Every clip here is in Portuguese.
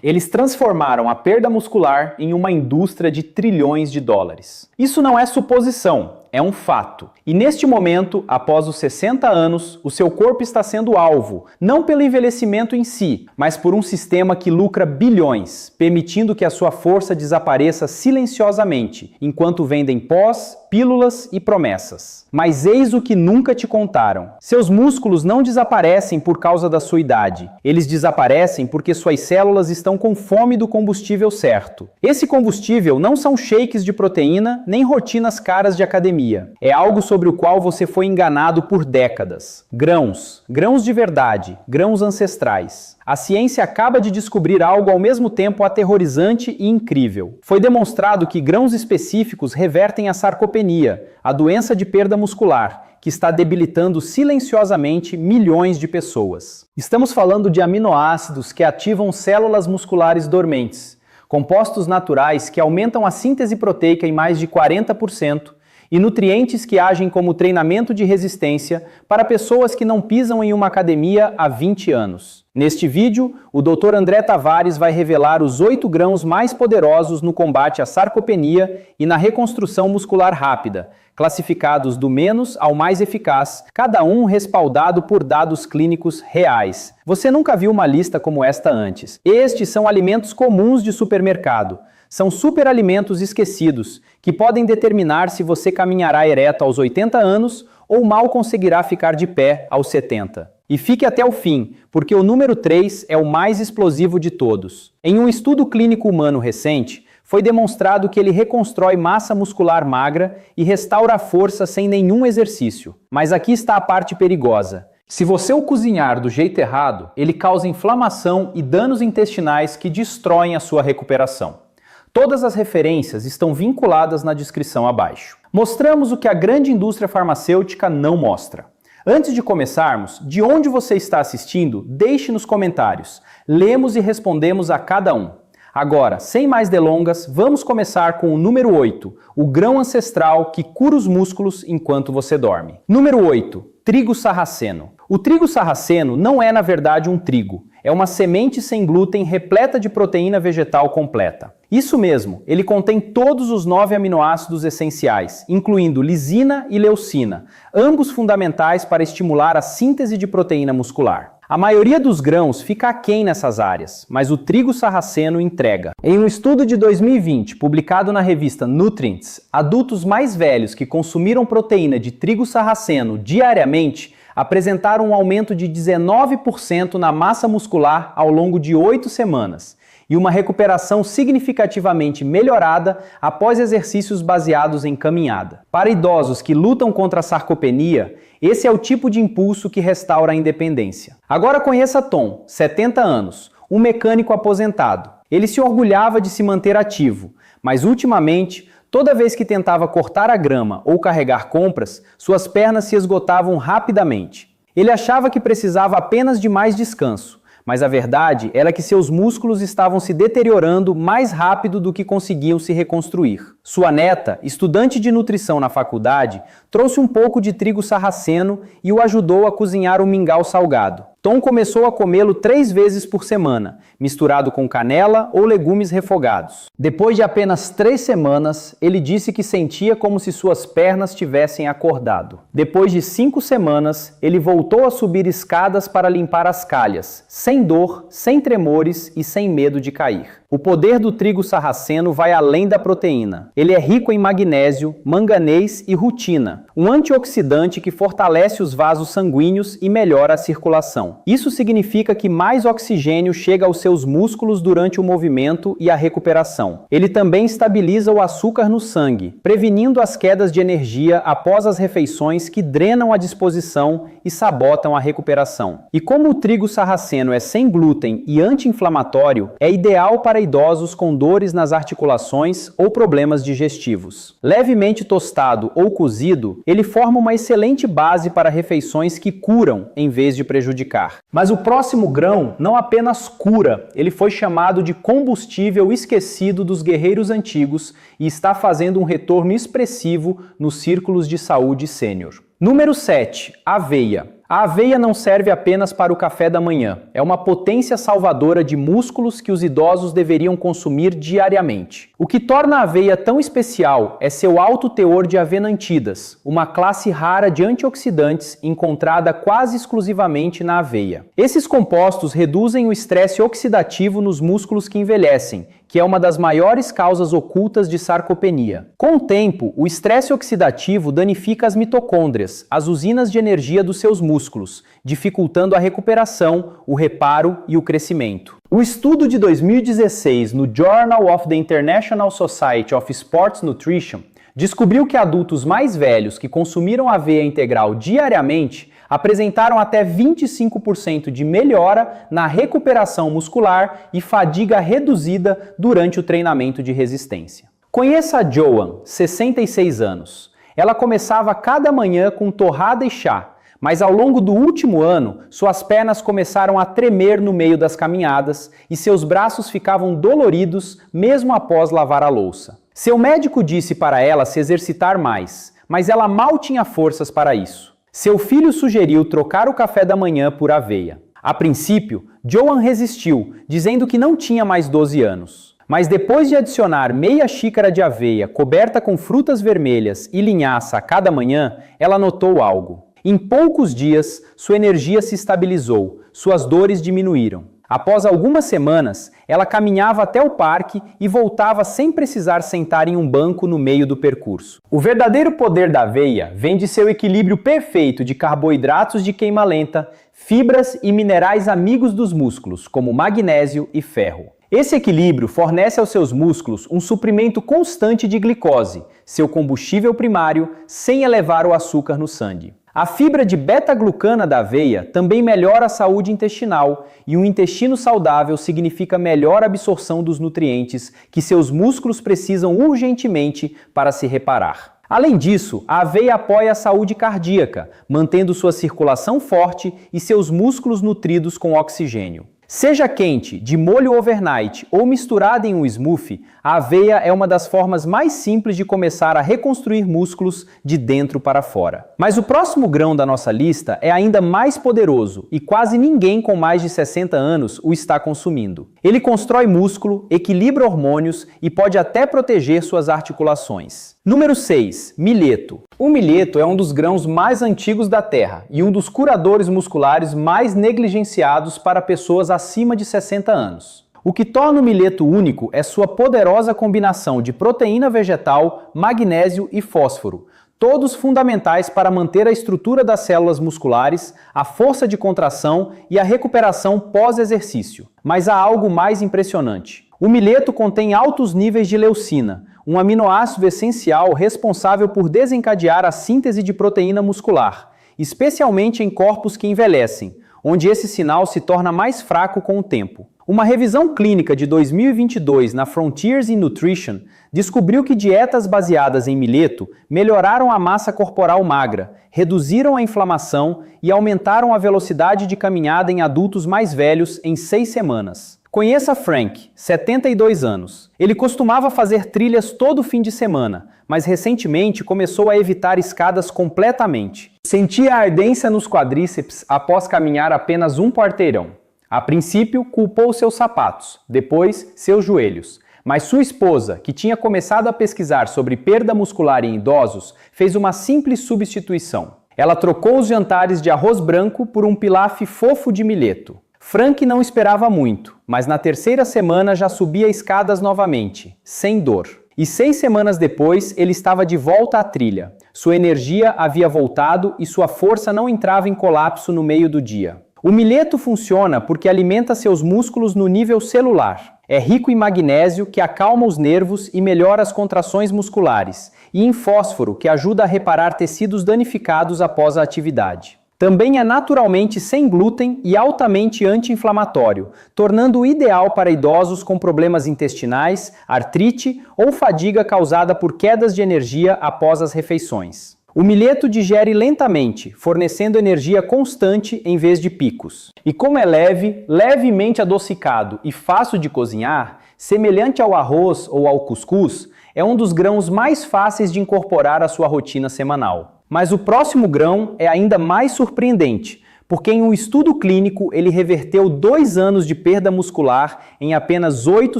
Eles transformaram a perda muscular em uma indústria de trilhões de dólares. Isso não é suposição, é um fato. E neste momento, após os 60 anos, o seu corpo está sendo alvo, não pelo envelhecimento em si, mas por um sistema que lucra bilhões, permitindo que a sua força desapareça silenciosamente, enquanto vendem pós, pílulas e promessas. Mas eis o que nunca te contaram. Seus músculos não desaparecem por causa da sua idade. Eles desaparecem porque suas células estão com fome do combustível certo. Esse combustível não são shakes de proteína, nem rotinas caras de academia. É algo sobre o qual você foi enganado por décadas. Grãos. Grãos de verdade. Grãos ancestrais. A ciência acaba de descobrir algo ao mesmo tempo aterrorizante e incrível. Foi demonstrado que grãos específicos revertem a sarcopenia, a doença de perda muscular, que está debilitando silenciosamente milhões de pessoas. Estamos falando de aminoácidos que ativam células musculares dormentes, compostos naturais que aumentam a síntese proteica em mais de 40%, e nutrientes que agem como treinamento de resistência para pessoas que não pisam em uma academia há 20 anos. Neste vídeo, o Dr. André Tavares vai revelar os 8 grãos mais poderosos no combate à sarcopenia e na reconstrução muscular rápida, classificados do menos ao mais eficaz, cada um respaldado por dados clínicos reais. Você nunca viu uma lista como esta antes. Estes são alimentos comuns de supermercado. São superalimentos esquecidos, que podem determinar se você caminhará ereto aos 80 anos ou mal conseguirá ficar de pé aos 70. E fique até o fim, porque o número 3 é o mais explosivo de todos. Em um estudo clínico humano recente, foi demonstrado que ele reconstrói massa muscular magra e restaura a força sem nenhum exercício. Mas aqui está a parte perigosa. Se você o cozinhar do jeito errado, ele causa inflamação e danos intestinais que destroem a sua recuperação. Todas as referências estão vinculadas na descrição abaixo. Mostramos o que a grande indústria farmacêutica não mostra. Antes de começarmos, de onde você está assistindo, deixe nos comentários. Lemos e respondemos a cada um. Agora, sem mais delongas, vamos começar com o número 8, o grão ancestral que cura os músculos enquanto você dorme. Número 8, trigo sarraceno. O trigo sarraceno não é, na verdade, um trigo. É uma semente sem glúten repleta de proteína vegetal completa. Isso mesmo, ele contém todos os 9 aminoácidos essenciais, incluindo lisina e leucina, ambos fundamentais para estimular a síntese de proteína muscular. A maioria dos grãos fica aquém nessas áreas, mas o trigo sarraceno entrega. Em um estudo de 2020, publicado na revista Nutrients, adultos mais velhos que consumiram proteína de trigo sarraceno diariamente apresentaram um aumento de 19% na massa muscular ao longo de 8 semanas e uma recuperação significativamente melhorada após exercícios baseados em caminhada. Para idosos que lutam contra a sarcopenia, esse é o tipo de impulso que restaura a independência. Agora conheça Tom, 70 anos, um mecânico aposentado. Ele se orgulhava de se manter ativo, mas ultimamente, toda vez que tentava cortar a grama ou carregar compras, suas pernas se esgotavam rapidamente. Ele achava que precisava apenas de mais descanso, mas a verdade era que seus músculos estavam se deteriorando mais rápido do que conseguiam se reconstruir. Sua neta, estudante de nutrição na faculdade, trouxe um pouco de trigo sarraceno e o ajudou a cozinhar um mingau salgado. Tom começou a comê-lo 3 vezes por semana, misturado com canela ou legumes refogados. Depois de apenas 3 semanas, ele disse que sentia como se suas pernas tivessem acordado. Depois de 5 semanas, ele voltou a subir escadas para limpar as calhas, sem dor, sem tremores e sem medo de cair. O poder do trigo sarraceno vai além da proteína. Ele é rico em magnésio, manganês e rutina, um antioxidante que fortalece os vasos sanguíneos e melhora a circulação. Isso significa que mais oxigênio chega aos seus músculos durante o movimento e a recuperação. Ele também estabiliza o açúcar no sangue, prevenindo as quedas de energia após as refeições que drenam a disposição e sabotam a recuperação. E como o trigo sarraceno é sem glúten e anti-inflamatório, é ideal para idosos com dores nas articulações ou problemas digestivos. Levemente tostado ou cozido, ele forma uma excelente base para refeições que curam em vez de prejudicar. Mas o próximo grão não apenas cura, ele foi chamado de combustível esquecido dos guerreiros antigos e está fazendo um retorno expressivo nos círculos de saúde sênior. Número 7. Aveia. A aveia não serve apenas para o café da manhã, é uma potência salvadora de músculos que os idosos deveriam consumir diariamente. O que torna a aveia tão especial é seu alto teor de avenantidas, uma classe rara de antioxidantes encontrada quase exclusivamente na aveia. Esses compostos reduzem o estresse oxidativo nos músculos que envelhecem, que é uma das maiores causas ocultas de sarcopenia. Com o tempo, o estresse oxidativo danifica as mitocôndrias, as usinas de energia dos seus músculos, dificultando a recuperação, o reparo e o crescimento. O estudo de 2016 no Journal of the International Society of Sports Nutrition descobriu que adultos mais velhos que consumiram aveia integral diariamente apresentaram até 25% de melhora na recuperação muscular e fadiga reduzida durante o treinamento de resistência. Conheça a Joan, 66 anos. Ela começava cada manhã com torrada e chá, mas ao longo do último ano, suas pernas começaram a tremer no meio das caminhadas e seus braços ficavam doloridos mesmo após lavar a louça. Seu médico disse para ela se exercitar mais, mas ela mal tinha forças para isso. Seu filho sugeriu trocar o café da manhã por aveia. A princípio, Joan resistiu, dizendo que não tinha mais 12 anos. Mas depois de adicionar meia xícara de aveia coberta com frutas vermelhas e linhaça a cada manhã, ela notou algo. Em poucos dias, sua energia se estabilizou, suas dores diminuíram. Após algumas semanas, ela caminhava até o parque e voltava sem precisar sentar em um banco no meio do percurso. O verdadeiro poder da aveia vem de seu equilíbrio perfeito de carboidratos de queima lenta, fibras e minerais amigos dos músculos, como magnésio e ferro. Esse equilíbrio fornece aos seus músculos um suprimento constante de glicose, seu combustível primário, sem elevar o açúcar no sangue. A fibra de beta-glucana da aveia também melhora a saúde intestinal, e um intestino saudável significa melhor absorção dos nutrientes que seus músculos precisam urgentemente para se reparar. Além disso, a aveia apoia a saúde cardíaca, mantendo sua circulação forte e seus músculos nutridos com oxigênio. Seja quente, de molho overnight ou misturada em um smoothie, a aveia é uma das formas mais simples de começar a reconstruir músculos de dentro para fora. Mas o próximo grão da nossa lista é ainda mais poderoso e quase ninguém com mais de 60 anos o está consumindo. Ele constrói músculo, equilibra hormônios e pode até proteger suas articulações. Número 6. Milheto. O milheto é um dos grãos mais antigos da Terra e um dos curadores musculares mais negligenciados para pessoas acima de 60 anos. O que torna o milheto único é sua poderosa combinação de proteína vegetal, magnésio e fósforo, todos fundamentais para manter a estrutura das células musculares, a força de contração e a recuperação pós-exercício. Mas há algo mais impressionante. O milheto contém altos níveis de leucina, um aminoácido essencial responsável por desencadear a síntese de proteína muscular, especialmente em corpos que envelhecem, onde esse sinal se torna mais fraco com o tempo. Uma revisão clínica de 2022 na Frontiers in Nutrition descobriu que dietas baseadas em milheto melhoraram a massa corporal magra, reduziram a inflamação e aumentaram a velocidade de caminhada em adultos mais velhos em 6 semanas. Conheça Frank, 72 anos. Ele costumava fazer trilhas todo fim de semana, mas recentemente começou a evitar escadas completamente. Sentia ardência nos quadríceps após caminhar apenas um quarteirão. A princípio, culpou seus sapatos, depois seus joelhos. Mas sua esposa, que tinha começado a pesquisar sobre perda muscular em idosos, fez uma simples substituição. Ela trocou os jantares de arroz branco por um pilaf fofo de milheto. Frank não esperava muito, mas na terceira semana já subia escadas novamente, sem dor. E 6 semanas depois, ele estava de volta à trilha. Sua energia havia voltado e sua força não entrava em colapso no meio do dia. O milheto funciona porque alimenta seus músculos no nível celular. É rico em magnésio, que acalma os nervos e melhora as contrações musculares, e em fósforo, que ajuda a reparar tecidos danificados após a atividade. Também é naturalmente sem glúten e altamente anti-inflamatório, tornando-o ideal para idosos com problemas intestinais, artrite ou fadiga causada por quedas de energia após as refeições. O milheto digere lentamente, fornecendo energia constante em vez de picos. E como é leve, levemente adocicado e fácil de cozinhar, semelhante ao arroz ou ao cuscuz, é um dos grãos mais fáceis de incorporar à sua rotina semanal. Mas o próximo grão é ainda mais surpreendente, porque em um estudo clínico ele reverteu 2 anos de perda muscular em apenas 8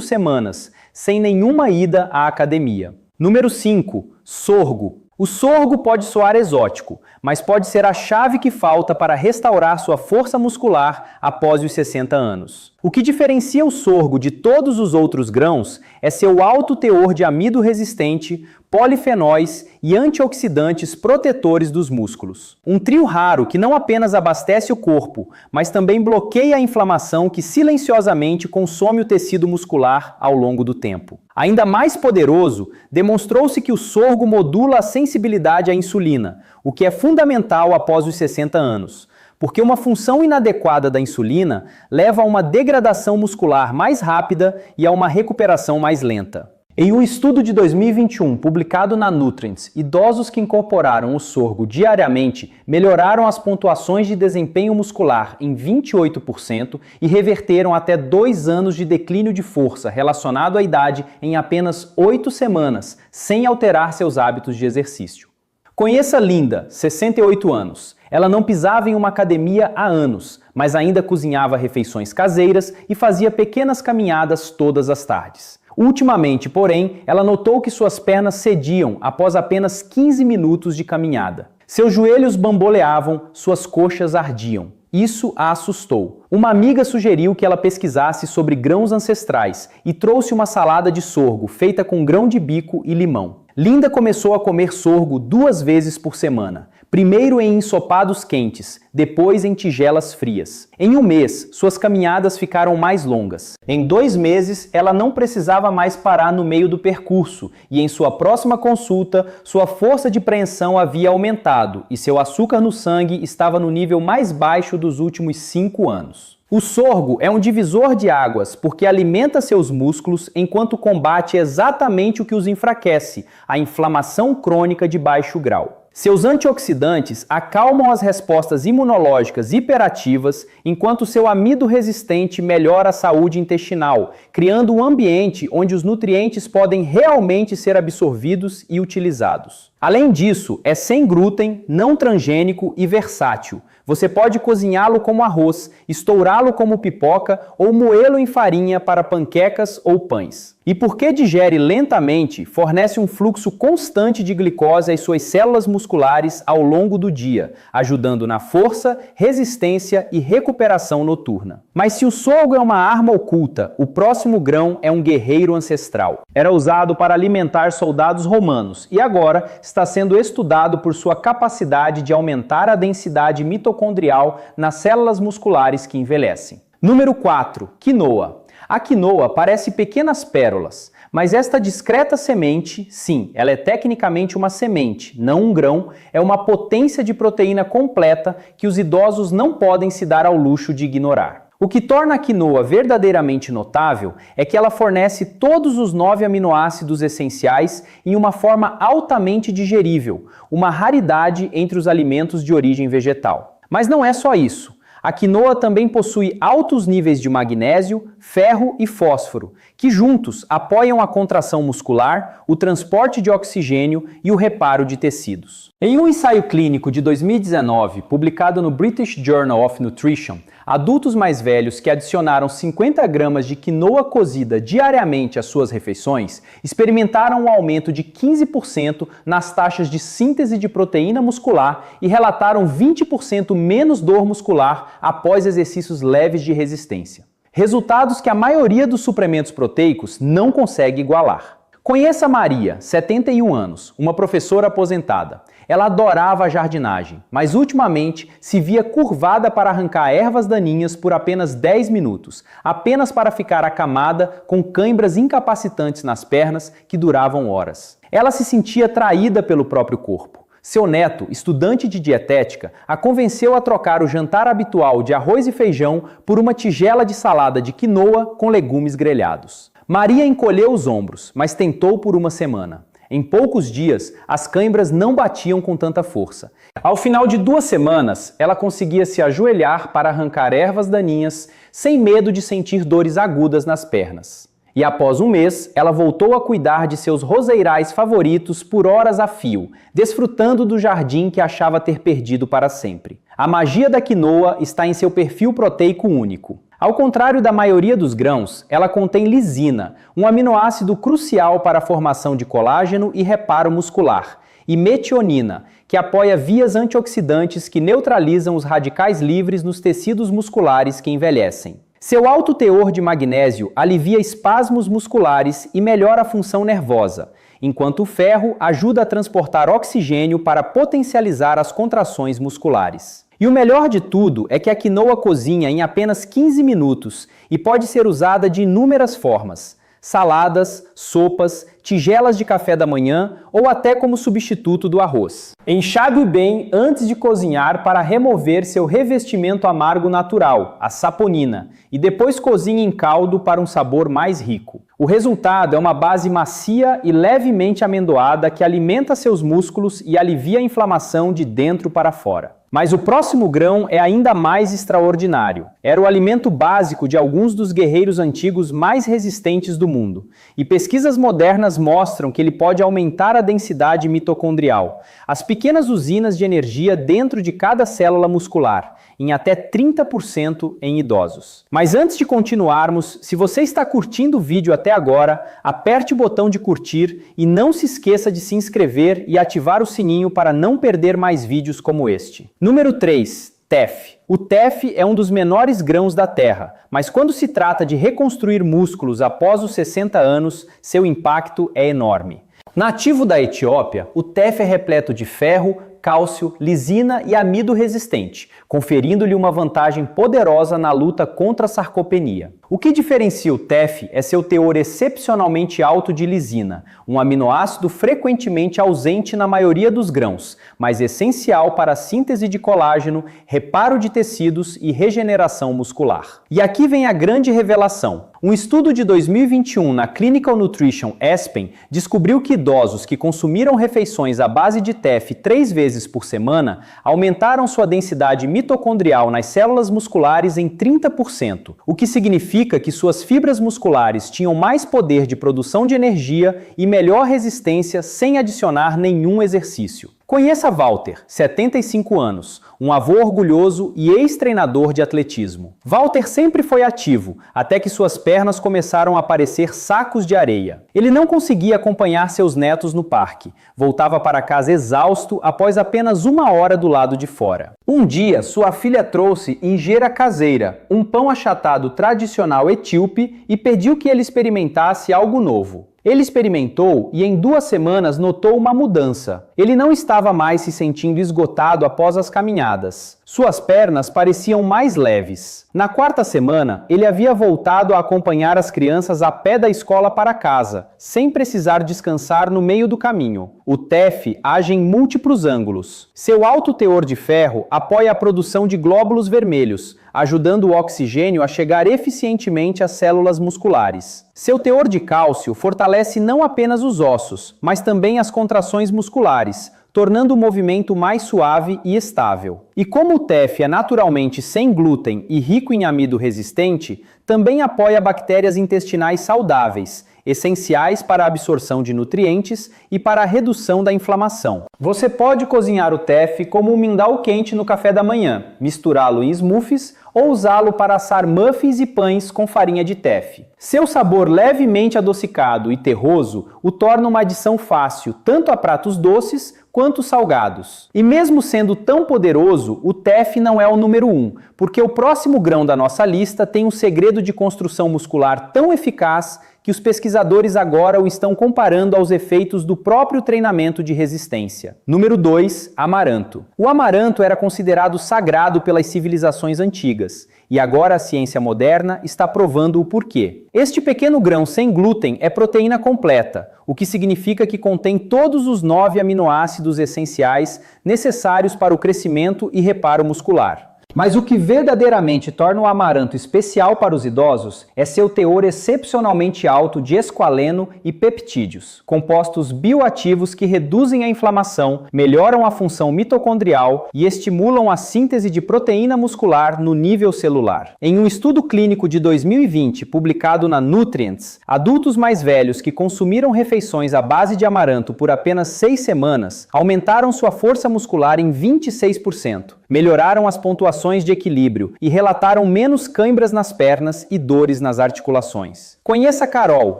semanas, sem nenhuma ida à academia. Número 5. Sorgo. O sorgo pode soar exótico, mas pode ser a chave que falta para restaurar sua força muscular após os 60 anos. O que diferencia o sorgo de todos os outros grãos é seu alto teor de amido resistente, polifenóis e antioxidantes protetores dos músculos. Um trio raro que não apenas abastece o corpo, mas também bloqueia a inflamação que silenciosamente consome o tecido muscular ao longo do tempo. Ainda mais poderoso, demonstrou-se que o sorgo modula a sensibilidade à insulina, o que é fundamental após os 60 anos, porque uma função inadequada da insulina leva a uma degradação muscular mais rápida e a uma recuperação mais lenta. Em um estudo de 2021 publicado na Nutrients, idosos que incorporaram o sorgo diariamente melhoraram as pontuações de desempenho muscular em 28% e reverteram até 2 anos de declínio de força relacionado à idade em apenas 8 semanas, sem alterar seus hábitos de exercício. Conheça Linda, 68 anos. Ela não pisava em uma academia há anos, mas ainda cozinhava refeições caseiras e fazia pequenas caminhadas todas as tardes. Ultimamente, porém, ela notou que suas pernas cediam após apenas 15 minutos de caminhada. Seus joelhos bamboleavam, suas coxas ardiam. Isso a assustou. Uma amiga sugeriu que ela pesquisasse sobre grãos ancestrais e trouxe uma salada de sorgo feita com grão de bico e limão. Linda começou a comer sorgo 2 vezes por semana. Primeiro em ensopados quentes, depois em tigelas frias. Em 1 mês, suas caminhadas ficaram mais longas. Em 2 meses, ela não precisava mais parar no meio do percurso e em sua próxima consulta, sua força de preensão havia aumentado e seu açúcar no sangue estava no nível mais baixo dos últimos 5 anos. O sorgo é um divisor de águas porque alimenta seus músculos enquanto combate exatamente o que os enfraquece, a inflamação crônica de baixo grau. Seus antioxidantes acalmam as respostas imunológicas hiperativas, enquanto seu amido resistente melhora a saúde intestinal, criando um ambiente onde os nutrientes podem realmente ser absorvidos e utilizados. Além disso, é sem glúten, não transgênico e versátil. Você pode cozinhá-lo como arroz, estourá-lo como pipoca ou moê-lo em farinha para panquecas ou pães. E porque digere lentamente, fornece um fluxo constante de glicose às suas células musculares ao longo do dia, ajudando na força, resistência e recuperação noturna. Mas se o sorgo é uma arma oculta, o próximo grão é um guerreiro ancestral. Era usado para alimentar soldados romanos e agora está sendo estudado por sua capacidade de aumentar a densidade mitocondrial nas células musculares que envelhecem. Número 4. Quinoa. A quinoa parece pequenas pérolas, mas esta discreta semente, sim, ela é tecnicamente uma semente, não um grão, é uma potência de proteína completa que os idosos não podem se dar ao luxo de ignorar. O que torna a quinoa verdadeiramente notável é que ela fornece todos os 9 aminoácidos essenciais em uma forma altamente digerível, uma raridade entre os alimentos de origem vegetal. Mas não é só isso. A quinoa também possui altos níveis de magnésio, ferro e fósforo, que juntos apoiam a contração muscular, o transporte de oxigênio e o reparo de tecidos. Em um ensaio clínico de 2019, publicado no British Journal of Nutrition, adultos mais velhos que adicionaram 50 gramas de quinoa cozida diariamente às suas refeições experimentaram um aumento de 15% nas taxas de síntese de proteína muscular e relataram 20% menos dor muscular após exercícios leves de resistência. Resultados que a maioria dos suplementos proteicos não consegue igualar. Conheça Maria, 71 anos, uma professora aposentada. Ela adorava a jardinagem, mas ultimamente se via curvada para arrancar ervas daninhas por apenas 10 minutos, apenas para ficar acamada com cãibras incapacitantes nas pernas que duravam horas. Ela se sentia traída pelo próprio corpo. Seu neto, estudante de dietética, a convenceu a trocar o jantar habitual de arroz e feijão por uma tigela de salada de quinoa com legumes grelhados. Maria encolheu os ombros, mas tentou por uma semana. Em poucos dias, as cãibras não batiam com tanta força. Ao final de 2 semanas, ela conseguia se ajoelhar para arrancar ervas daninhas sem medo de sentir dores agudas nas pernas. E após um mês, ela voltou a cuidar de seus roseirais favoritos por horas a fio, desfrutando do jardim que achava ter perdido para sempre. A magia da quinoa está em seu perfil proteico único. Ao contrário da maioria dos grãos, ela contém lisina, um aminoácido crucial para a formação de colágeno e reparo muscular, e metionina, que apoia vias antioxidantes que neutralizam os radicais livres nos tecidos musculares que envelhecem. Seu alto teor de magnésio alivia espasmos musculares e melhora a função nervosa, enquanto o ferro ajuda a transportar oxigênio para potencializar as contrações musculares. E o melhor de tudo é que a quinoa cozinha em apenas 15 minutos e pode ser usada de inúmeras formas: saladas, sopas, tigelas de café da manhã ou até como substituto do arroz. Enxague bem antes de cozinhar para remover seu revestimento amargo natural, a saponina, e depois cozinhe em caldo para um sabor mais rico. O resultado é uma base macia e levemente amendoada que alimenta seus músculos e alivia a inflamação de dentro para fora. Mas o próximo grão é ainda mais extraordinário. Era o alimento básico de alguns dos guerreiros antigos mais resistentes do mundo. E pesquisas modernas mostram que ele pode aumentar a densidade mitocondrial, as pequenas usinas de energia dentro de cada célula muscular, em até 30% em idosos. Mas antes de continuarmos, se você está curtindo o vídeo até agora, aperte o botão de curtir e não se esqueça de se inscrever e ativar o sininho para não perder mais vídeos como este. Número 3. TEF. O TEF é um dos menores grãos da Terra, mas quando se trata de reconstruir músculos após os 60 anos, seu impacto é enorme. Nativo da Etiópia, o TEF é repleto de ferro, cálcio, lisina e amido resistente, conferindo-lhe uma vantagem poderosa na luta contra a sarcopenia. O que diferencia o TEF é seu teor excepcionalmente alto de lisina, um aminoácido frequentemente ausente na maioria dos grãos, mas essencial para a síntese de colágeno, reparo de tecidos e regeneração muscular. E aqui vem a grande revelação. Um estudo de 2021 na Clinical Nutrition Aspen descobriu que idosos que consumiram refeições à base de TEF 3 vezes por semana aumentaram sua densidade mitocondrial nas células musculares em 30%, o que significa que suas fibras musculares tinham mais poder de produção de energia e melhor resistência sem adicionar nenhum exercício. Conheça Walter, 75 anos, um avô orgulhoso e ex-treinador de atletismo. Walter sempre foi ativo, até que suas pernas começaram a parecer sacos de areia. Ele não conseguia acompanhar seus netos no parque. Voltava para casa exausto após apenas 1 hora do lado de fora. Um dia, sua filha trouxe injera caseira, um pão achatado tradicional etíope, e pediu que ele experimentasse algo novo. Ele experimentou e em 2 semanas notou uma mudança. Ele não estava mais se sentindo esgotado após as caminhadas. Suas pernas pareciam mais leves. Na 4ª semana, ele havia voltado a acompanhar as crianças a pé da escola para casa, sem precisar descansar no meio do caminho. O TEF age em múltiplos ângulos. Seu alto teor de ferro apoia a produção de glóbulos vermelhos, ajudando o oxigênio a chegar eficientemente às células musculares. Seu teor de cálcio fortalece não apenas os ossos, mas também as contrações musculares, tornando o movimento mais suave e estável. E como o TEF é naturalmente sem glúten e rico em amido resistente, também apoia bactérias intestinais saudáveis, essenciais para a absorção de nutrientes e para a redução da inflamação. Você pode cozinhar o TEF como um mingau quente no café da manhã, misturá-lo em smoothies ou usá-lo para assar muffins e pães com farinha de TEF. Seu sabor levemente adocicado e terroso o torna uma adição fácil tanto a pratos doces quanto salgados. E mesmo sendo tão poderoso, o TEF não é o número 1, porque o próximo grão da nossa lista tem um segredo de construção muscular tão eficaz que os pesquisadores agora o estão comparando aos efeitos do próprio treinamento de resistência. Número 2, amaranto. O amaranto era considerado sagrado pelas civilizações antigas, e agora a ciência moderna está provando o porquê. Este pequeno grão sem glúten é proteína completa, o que significa que contém todos os 9 aminoácidos essenciais necessários para o crescimento e reparo muscular. Mas o que verdadeiramente torna o amaranto especial para os idosos é seu teor excepcionalmente alto de esqualeno e peptídeos, compostos bioativos que reduzem a inflamação, melhoram a função mitocondrial e estimulam a síntese de proteína muscular no nível celular. Em um estudo clínico de 2020, publicado na Nutrients, adultos mais velhos que consumiram refeições à base de amaranto por apenas 6 semanas aumentaram sua força muscular em 26%, melhoraram as pontuações de equilíbrio e relataram menos cãibras nas pernas e dores nas articulações. Conheça Carol,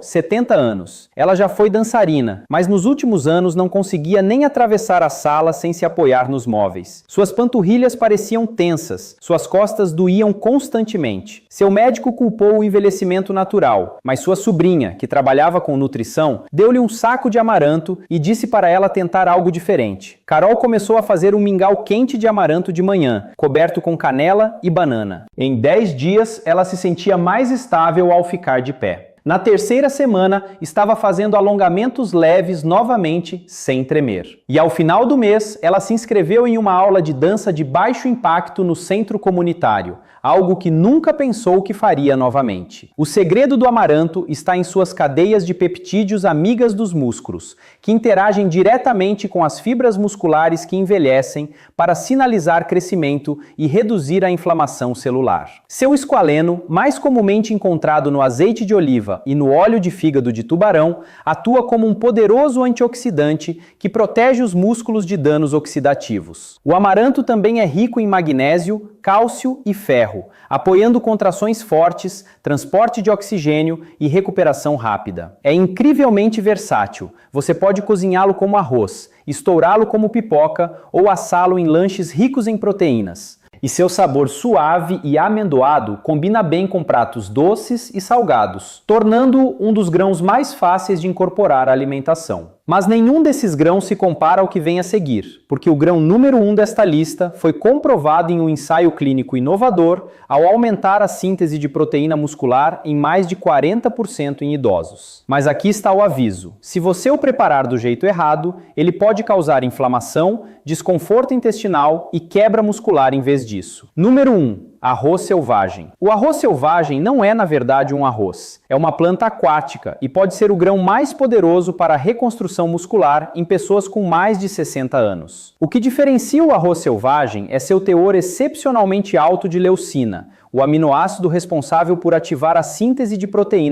70 anos. Ela já foi dançarina, mas nos últimos anos não conseguia nem atravessar a sala sem se apoiar nos móveis. Suas panturrilhas pareciam tensas, suas costas doíam constantemente. Seu médico culpou o envelhecimento natural, mas sua sobrinha, que trabalhava com nutrição, deu-lhe um saco de amaranto e disse para ela tentar algo diferente. Carol começou a fazer um mingau quente de amaranto de manhã, coberto com canela e banana. Em 10 dias, ela se sentia mais estável ao ficar de pé. Na terceira semana, estava fazendo alongamentos leves novamente, sem tremer. E ao final do mês, ela se inscreveu em uma aula de dança de baixo impacto no centro comunitário, algo que nunca pensou que faria novamente. O segredo do amaranto está em suas cadeias de peptídeos amigas dos músculos, que interagem diretamente com as fibras musculares que envelhecem para sinalizar crescimento e reduzir a inflamação celular. Seu esqualeno, mais comumente encontrado no azeite de oliva e no óleo de fígado de tubarão, atua como um poderoso antioxidante que protege os músculos de danos oxidativos. O amaranto também é rico em magnésio, cálcio e ferro, apoiando contrações fortes, transporte de oxigênio e recuperação rápida. É incrivelmente versátil. Você pode cozinhá-lo como arroz, estourá-lo como pipoca ou assá-lo em lanches ricos em proteínas. E seu sabor suave e amendoado combina bem com pratos doces e salgados, tornando-o um dos grãos mais fáceis de incorporar à alimentação. Mas nenhum desses grãos se compara ao que vem a seguir, porque o grão número 1 desta lista foi comprovado em um ensaio clínico inovador ao aumentar a síntese de proteína muscular em mais de 40% em idosos. Mas aqui está o aviso: se você o preparar do jeito errado, ele pode causar inflamação, desconforto intestinal e quebra muscular em vez disso. Número 1. Arroz selvagem. O arroz selvagem não é, na verdade, um arroz. É uma planta aquática e pode ser o grão mais poderoso para a reconstrução muscular em pessoas com mais de 60 anos. O que diferencia o arroz selvagem é seu teor excepcionalmente alto de leucina, o aminoácido responsável por ativar a síntese de proteína